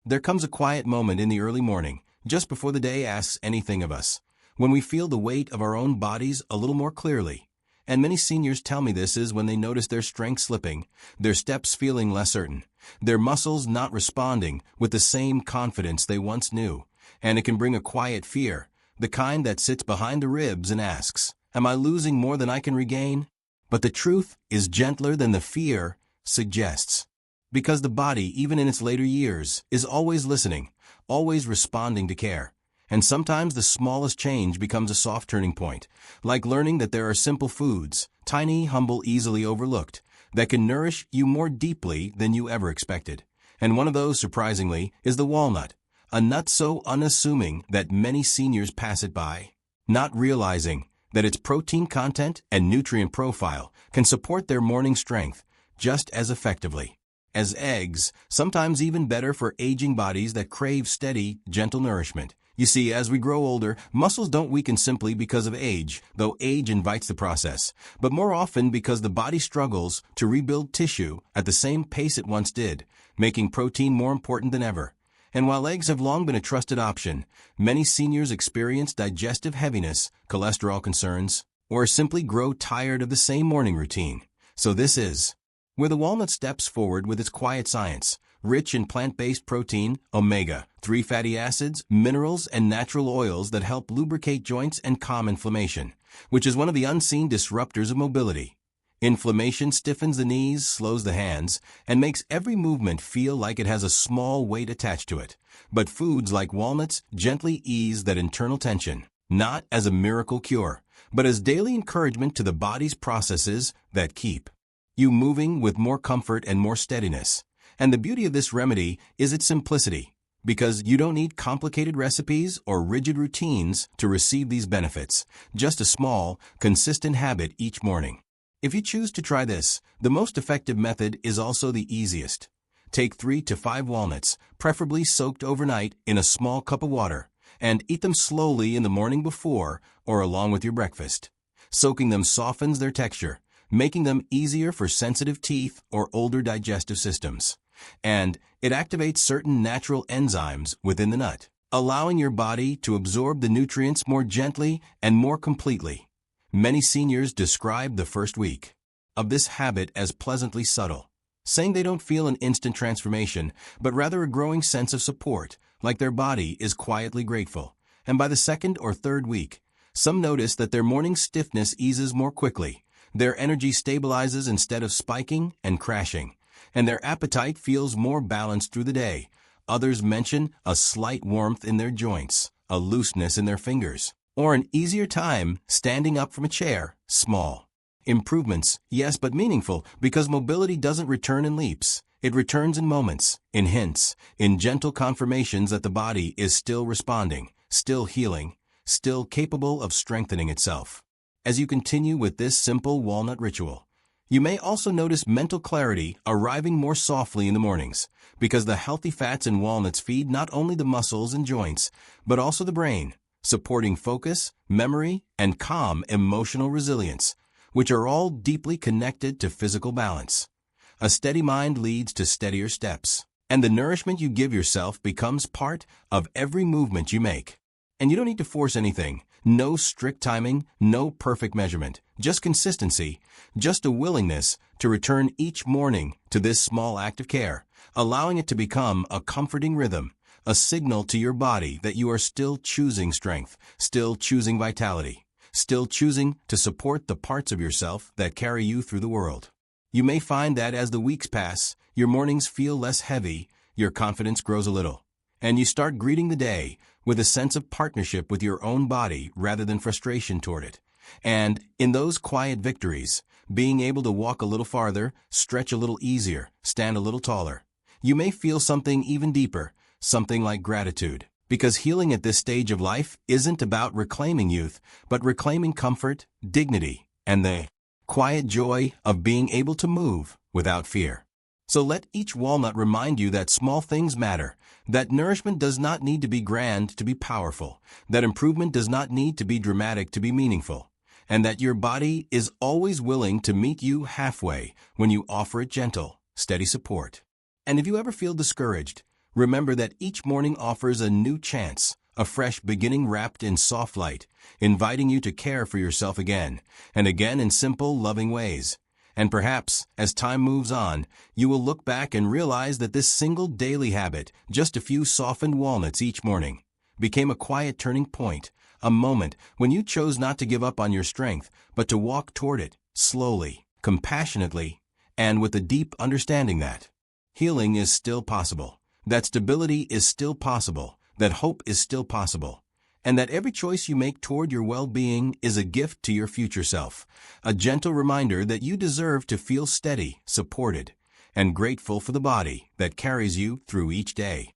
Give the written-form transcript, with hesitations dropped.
There comes a quiet moment in the early morning, just before the day asks anything of us, when we feel the weight of our own bodies a little more clearly. And many seniors tell me this is when they notice their strength slipping, their steps feeling less certain, their muscles not responding with the same confidence they once knew. And it can bring a quiet fear, the kind that sits behind the ribs and asks, "Am I losing more than I can regain?" But the truth is gentler than the fear suggests. Because the body, even in its later years, is always listening, always responding to care. And sometimes the smallest change becomes a soft turning point, like learning that there are simple foods, tiny, humble, easily overlooked, that can nourish you more deeply than you ever expected. And one of those, surprisingly, is the walnut, a nut so unassuming that many seniors pass it by, not realizing that its protein content and nutrient profile can support their morning strength just as effectively as eggs, sometimes even better for aging bodies that crave steady, gentle nourishment. You see, as we grow older, muscles don't weaken simply because of age, though age invites the process, but more often because the body struggles to rebuild tissue at the same pace it once did, making protein more important than ever. And while eggs have long been a trusted option, many seniors experience digestive heaviness, cholesterol concerns, or simply grow tired of the same morning routine. So this is where the walnut steps forward with its quiet science, rich in plant-based protein, omega-3 fatty acids, minerals, and natural oils that help lubricate joints and calm inflammation, which is one of the unseen disruptors of mobility. Inflammation stiffens the knees, slows the hands, and makes every movement feel like it has a small weight attached to it. But foods like walnuts gently ease that internal tension, not as a miracle cure, but as daily encouragement to the body's processes that keep you moving with more comfort and more steadiness. And the beauty of this remedy is its simplicity, because you don't need complicated recipes or rigid routines to receive these benefits, just a small, consistent habit each morning. If you choose to try this, the most effective method is also the easiest. Take 3 to 5 walnuts, preferably soaked overnight in a small cup of water, and eat them slowly in the morning before or along with your breakfast. Soaking them softens their texture, making them easier for sensitive teeth or older digestive systems. And it activates certain natural enzymes within the nut, allowing your body to absorb the nutrients more gently and more completely. Many seniors describe the first week of this habit as pleasantly subtle, saying they don't feel an instant transformation, but rather a growing sense of support, like their body is quietly grateful. And by the second or third week, some notice that their morning stiffness eases more quickly, their energy stabilizes instead of spiking and crashing, and their appetite feels more balanced through the day. Others mention a slight warmth in their joints, a looseness in their fingers, or an easier time standing up from a chair. Small improvements, yes, but meaningful, because mobility doesn't return in leaps. It returns in moments, in hints, in gentle confirmations that the body is still responding, still healing, still capable of strengthening itself. As you continue with this simple walnut ritual, you may also notice mental clarity arriving more softly in the mornings, because the healthy fats in walnuts feed not only the muscles and joints, but also the brain, supporting focus, memory, and calm emotional resilience, which are all deeply connected to physical balance. A steady mind leads to steadier steps, and the nourishment you give yourself becomes part of every movement you make. And you don't need to force anything. No strict timing, no perfect measurement, just consistency, just a willingness to return each morning to this small act of care, allowing it to become a comforting rhythm, a signal to your body that you are still choosing strength, still choosing vitality, still choosing to support the parts of yourself that carry you through the world. You may find that as the weeks pass, your mornings feel less heavy, your confidence grows a little, and you start greeting the day with a sense of partnership with your own body rather than frustration toward it. And in those quiet victories, being able to walk a little farther, stretch a little easier, stand a little taller, you may feel something even deeper, something like gratitude. Because healing at this stage of life isn't about reclaiming youth, but reclaiming comfort, dignity, and the quiet joy of being able to move without fear. So let each walnut remind you that small things matter, that nourishment does not need to be grand to be powerful, that improvement does not need to be dramatic to be meaningful, and that your body is always willing to meet you halfway when you offer it gentle, steady support. And if you ever feel discouraged, Remember that each morning offers a new chance, a fresh beginning wrapped in soft light, inviting you to care for yourself again, and again in simple, loving ways. And perhaps, as time moves on, you will look back and realize that this single daily habit, just a few softened walnuts each morning, became a quiet turning point, a moment when you chose not to give up on your strength, but to walk toward it, slowly, compassionately, and with a deep understanding that healing is still possible, that stability is still possible, that hope is still possible, and that every choice you make toward your well-being is a gift to your future self, a gentle reminder that you deserve to feel steady, supported, and grateful for the body that carries you through each day.